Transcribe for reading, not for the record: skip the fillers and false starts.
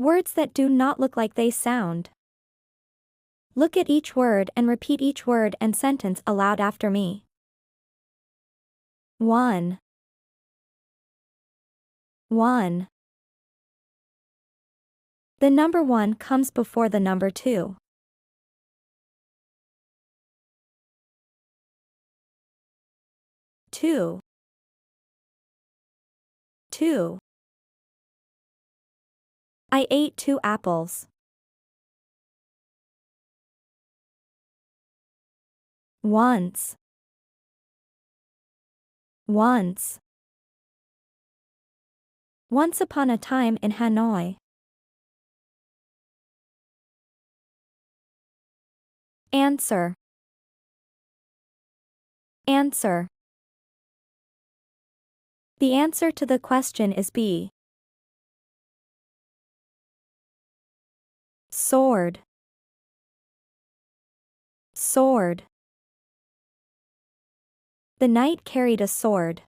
Words that do not look like they sound. Look at each word and repeat each word and sentence aloud after me. 1. 1. The number 1 comes before the number 2. 2. 2. I ate 2 apples. Once. Once. Once upon a time in Hanoi. Answer. Answer. The answer to the question is B. Sword. Sword. The knight carried a sword.